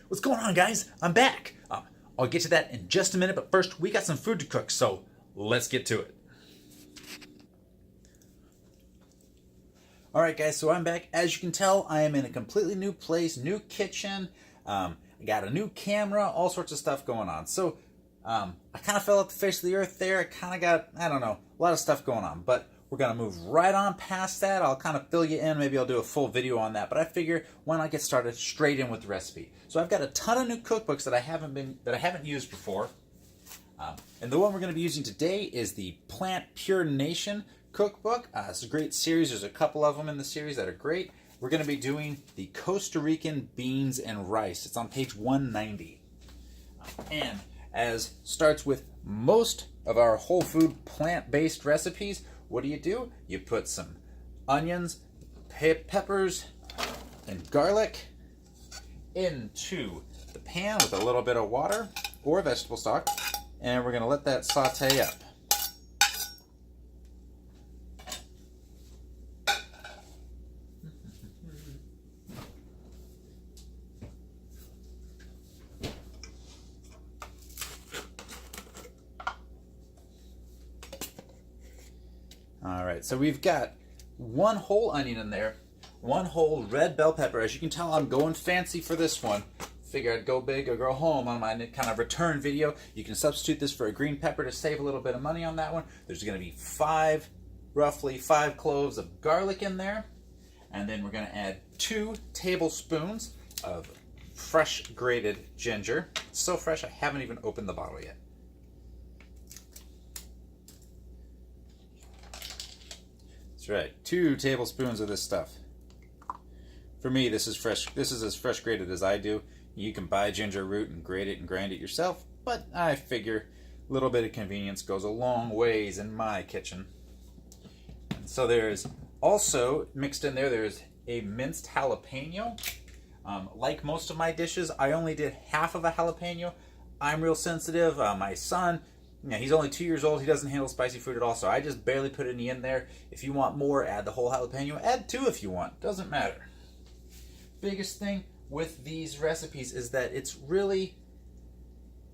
What's going on, guys? I'm back. I'll get to that in just a minute, but first, we got some food to cook, so let's get to it. Alright, guys, so I'm back. As you can tell, I am in a completely new place, new kitchen. I got a new camera, all sorts of stuff going on. So, I kind of fell off the face of the earth there. I kind of got, I don't know, a lot of stuff going on, but we're going to move right on past that. I'll kind of fill you in. Maybe I'll do a full video on that. But I figure why not get started straight in with the recipe. So I've got a ton of new cookbooks that I haven't used before. And the one we're going to be using today is the Plant Pure Nation cookbook. It's a great series. There's a couple of them in the series that are great. We're going to be doing the Costa Rican beans and rice. It's on page 190. And as starts with most of our whole food plant-based recipes, what do? You put some onions, peppers, and garlic into the pan with a little bit of water or vegetable stock, and we're going to let that saute up. Alright, so we've got one whole onion in there, one whole red bell pepper. As you can tell, I'm going fancy for this one. Figure I'd go big or go home on my kind of return video. You can substitute this for a green pepper to save a little bit of money on that one. There's going to be roughly five cloves of garlic in there. And then we're going to add 2 tablespoons of fresh grated ginger. It's so fresh I haven't even opened the bottle yet. That's right, 2 tablespoons of this stuff. For me, this is fresh. This is as fresh grated as I do. You can buy ginger root and grate it and grind it yourself, but I figure a little bit of convenience goes a long ways in my kitchen. And so there's also mixed in there, there's a minced jalapeno. Like most of my dishes, I only did half of a jalapeno. I'm real sensitive. My son, he's only 2 years old. He doesn't handle spicy food at all, so I just barely put any in there. If you want more, add the whole jalapeno. Add 2 if you want. Doesn't matter. Biggest thing with these recipes is that it's really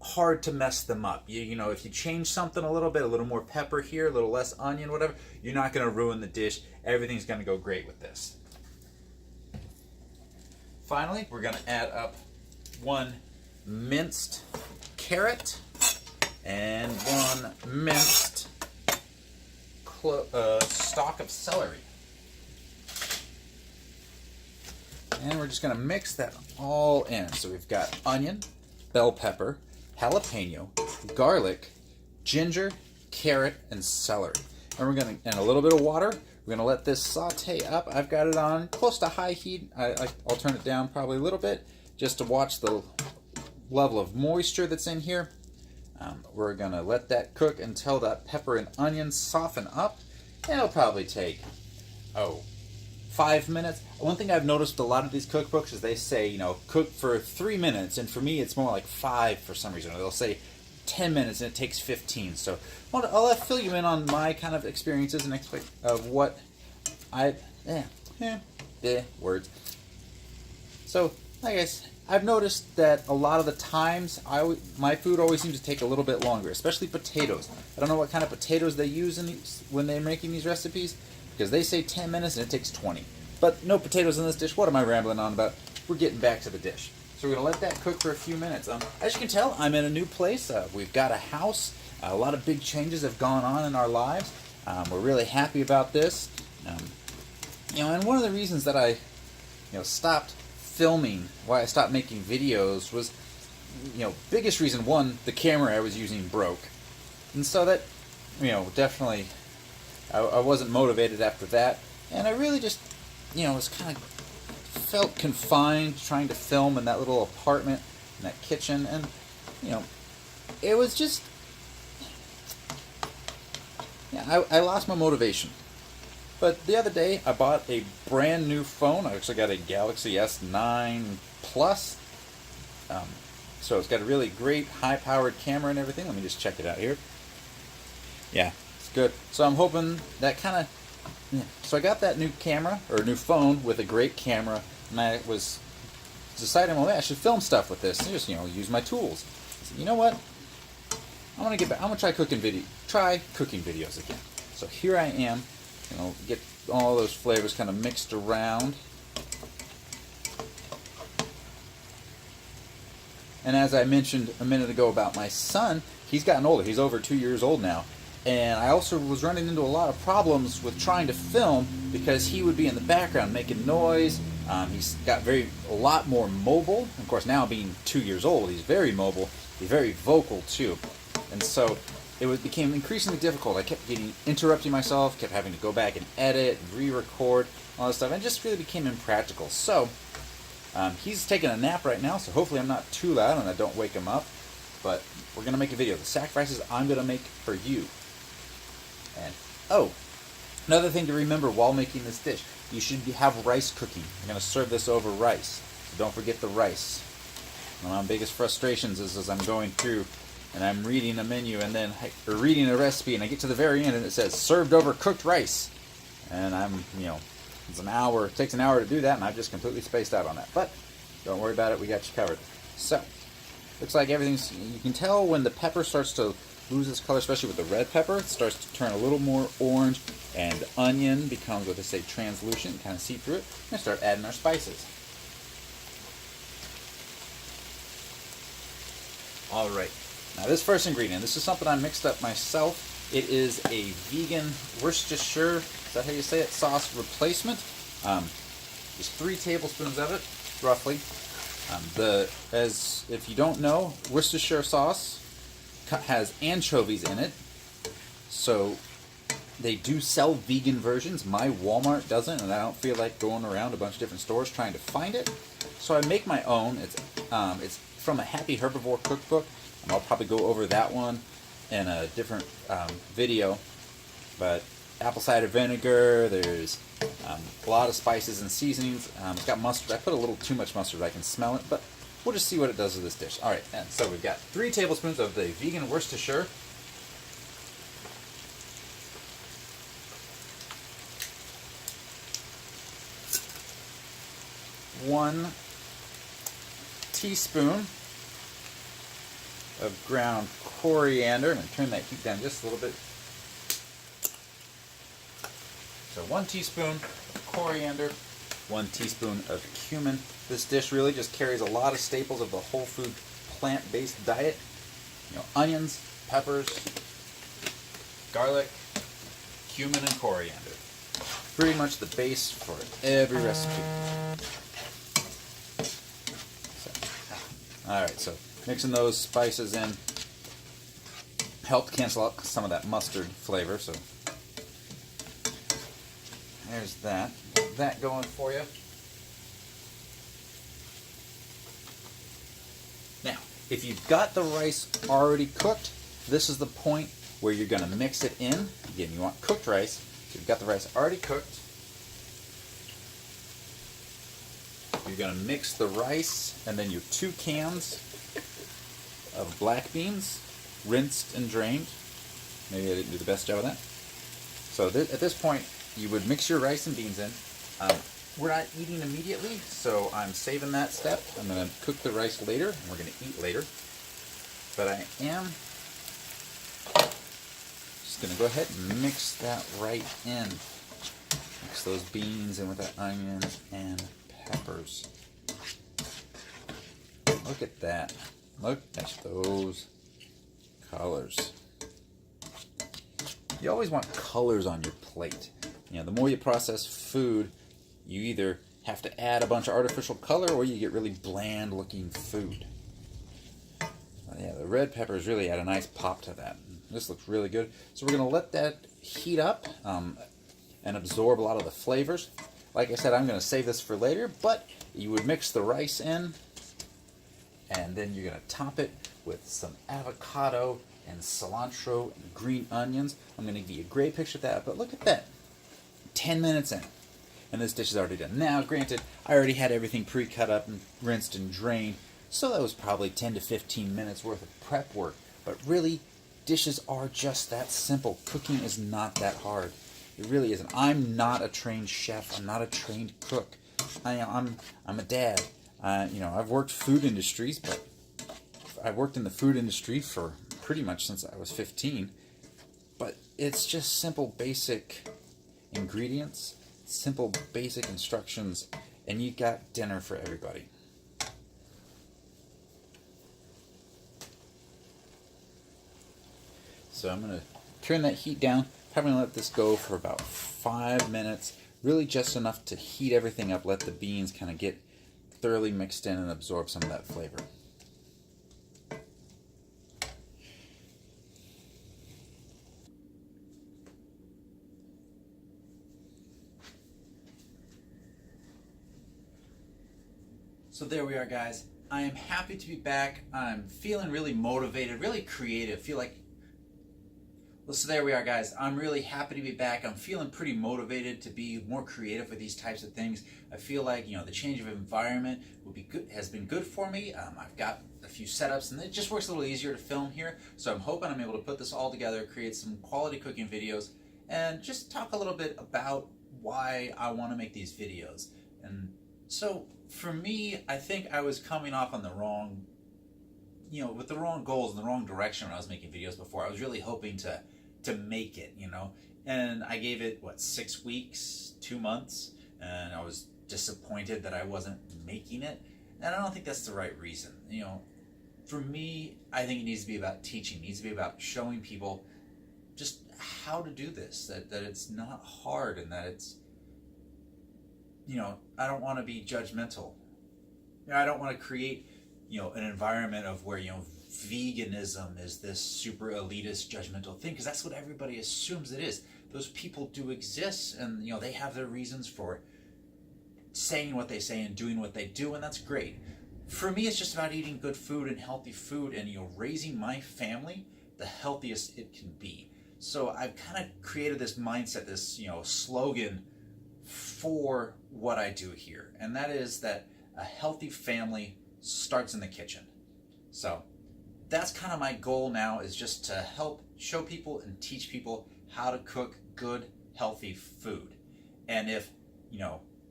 hard to mess them up. You know, if you change something a little bit, a little more pepper here, a little less onion, whatever, you're not going to ruin the dish. Everything's going to go great with this. Finally, we're going to add up 1 minced carrot and 1 minced stalk of celery. And we're just going to mix that all in. So we've got onion, bell pepper, jalapeno, garlic, ginger, carrot, and celery. And we're going to, and a little bit of water. We're going to let this saute up. I've got it on close to high heat. I'll turn it down probably a little bit just to watch the level of moisture that's in here. We're going to let that cook until that pepper and onions soften up. It'll probably take, 5 minutes. One thing I've noticed with a lot of these cookbooks is they say, cook for 3 minutes, and for me it's more like 5 for some reason. Or they'll say 10 minutes and it takes 15. So I'll fill you in on my kind of experiences and of what words. So, like I've noticed that a lot of the times my food always seems to take a little bit longer, especially potatoes. I don't know what kind of potatoes they use when they're making these recipes, because they say 10 minutes and it takes 20. But no potatoes in this dish. What am I rambling on about? We're getting back to the dish. So we're going to let that cook for a few minutes. As you can tell, I'm in a new place. We've got a house. A lot of big changes have gone on in our lives. We're really happy about this. And one of the reasons that I stopped filming, why I stopped making videos was, biggest reason, one, the camera I was using broke. And so that, definitely, I wasn't motivated after that. And I really just, was kind of felt confined trying to film in that little apartment, in that kitchen. And, it was just, I lost my motivation. But the other day, I bought a brand new phone. I actually got a Galaxy S9 Plus. So it's got a really great high-powered camera and everything. Let me just check it out here. Yeah, it's good. So I'm hoping that kind of... So I got that new camera, or new phone with a great camera, and I was deciding, well, I should film stuff with this and just, use my tools. I said, you know what? I'm gonna try cooking videos again. So here I am, get all those flavors kind of mixed around. And as I mentioned a minute ago about my son, he's gotten older. He's over 2 years old now. And I also was running into a lot of problems with trying to film because he would be in the background making noise. He's got a lot more mobile. Of course, now being 2 years old, he's very mobile. He's very vocal too. And so it became increasingly difficult. I kept interrupting myself, kept having to go back and edit, and re-record, all this stuff. And it just really became impractical. So he's taking a nap right now, so hopefully I'm not too loud and I don't wake him up. But we're going to make a video. The sacrifices I'm going to make for you. And, another thing to remember while making this dish, you should have rice cooking. I'm going to serve this over rice, so don't forget the rice. One of my biggest frustrations is as I'm going through and I'm reading a menu and then reading a recipe and I get to the very end and it says served over cooked rice. And I'm, it takes an hour to do that and I've just completely spaced out on that. But don't worry about it, we got you covered. So, looks like everything's, you can tell when the pepper starts to lose its color, especially with the red pepper. It starts to turn a little more orange, and the onion becomes what they say translucent, kind of see through it. We're going to start adding our spices. Alright, now this first ingredient, this is something I mixed up myself. It is a vegan Worcestershire, is that how you say it, sauce replacement. Just 3 tablespoons of it, roughly. If you don't know, Worcestershire sauce has anchovies in it, so they do sell vegan versions. My Walmart doesn't, and I don't feel like going around a bunch of different stores trying to find it. So I make my own. It's from a Happy Herbivore cookbook, and I'll probably go over that one in a different video. But apple cider vinegar, there's a lot of spices and seasonings. It's got mustard. I put a little too much mustard, I can smell it, but we'll just see what it does with this dish. Alright, and so we've got 3 tablespoons of the vegan Worcestershire. One teaspoon of ground coriander. I'm going to turn that heat down just a little bit. So 1 teaspoon of coriander, 1 teaspoon of cumin. This dish really just carries a lot of staples of the whole food plant-based diet. Onions, peppers, garlic, cumin, and coriander. Pretty much the base for every recipe. Alright, so mixing those spices in helped cancel out some of that mustard flavor, so there's that. Get that going for you. Now, if you've got the rice already cooked, this is the point where you're going to mix it in. Again, you want cooked rice. So you've got the rice already cooked. You're going to mix the rice and then your 2 cans of black beans, rinsed and drained. Maybe I didn't do the best job of that. So at this point, you would mix your rice and beans in. We're not eating immediately, so I'm saving that step. I'm going to cook the rice later, and we're going to eat later. But I am just going to go ahead and mix that right in. Mix those beans in with that onion and peppers. Look at that. Look at those colors. You always want colors on your plate. The more you process food, you either have to add a bunch of artificial color or you get really bland looking food. Yeah, the red peppers really add a nice pop to that. This looks really good. So we're going to let that heat up and absorb a lot of the flavors. Like I said, I'm going to save this for later, but you would mix the rice in, and then you're going to top it with some avocado and cilantro and green onions. I'm going to give you a great picture of that, but look at that. 10 minutes in, and this dish is already done. Now, granted, I already had everything pre-cut up and rinsed and drained, so that was probably 10 to 15 minutes worth of prep work. But really, dishes are just that simple. Cooking is not that hard. It really isn't. I'm not a trained chef. I'm not a trained cook. I'm a dad. I've worked food industries, but I've worked in the food industry for pretty much since I was 15. But it's just simple, basic ingredients, simple, basic instructions, and you got dinner for everybody. So I'm going to turn that heat down. Probably going to let this go for about 5 minutes. Really just enough to heat everything up, let the beans kind of get thoroughly mixed in and absorb some of that flavor. So there we are, guys. I am happy to be back. I'm feeling really motivated, really creative. So there we are, guys. I'm really happy to be back. I'm feeling pretty motivated to be more creative with these types of things. I feel like, the change of environment will be good, has been good for me. I've got a few setups, and it just works a little easier to film here. So I'm hoping I'm able to put this all together, create some quality cooking videos, and just talk a little bit about why I want to make these videos. And so for me, I think I was coming off on the wrong, with the wrong goals and the wrong direction when I was making videos before. I was really hoping to make it, and I gave it 6 weeks, 2 months, and I was disappointed that I wasn't making it. And I don't think that's the right reason. For me, I think it needs to be about teaching. It needs to be about showing people just how to do this, that it's not hard, and that it's, I don't want to be judgmental. I don't want to create, an environment of where, veganism is this super elitist, judgmental thing, because that's what everybody assumes it is. Those people do exist, and they have their reasons for saying what they say and doing what they do, and that's great. For me, it's just about eating good food and healthy food, and raising my family the healthiest it can be. So I've kind of created this mindset, this slogan for what I do here, and that is that a healthy family starts in the kitchen. So that's kind of my goal now, is just to help show people and teach people how to cook good, healthy food. And if,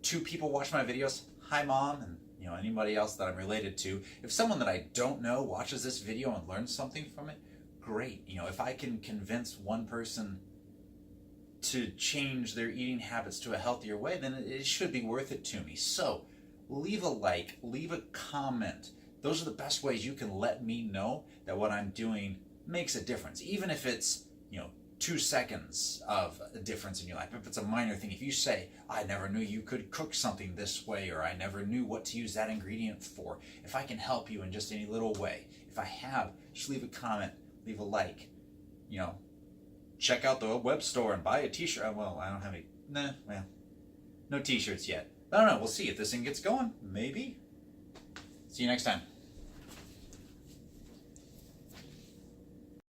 2 people watch my videos, hi Mom, and anybody else that I'm related to, if someone that I don't know watches this video and learns something from it, great. If I can convince one person to change their eating habits to a healthier way, then it should be worth it to me. So leave a like, leave a comment. Those are the best ways you can let me know that what I'm doing makes a difference. Even if it's, 2 seconds of a difference in your life. If it's a minor thing, if you say, I never knew you could cook something this way, or I never knew what to use that ingredient for, if I can help you in just any little way, if I have, just leave a comment, leave a like, check out the web store and buy a t-shirt. Well, I don't have any, no t-shirts yet. I don't know, we'll see if this thing gets going, maybe. See you next time.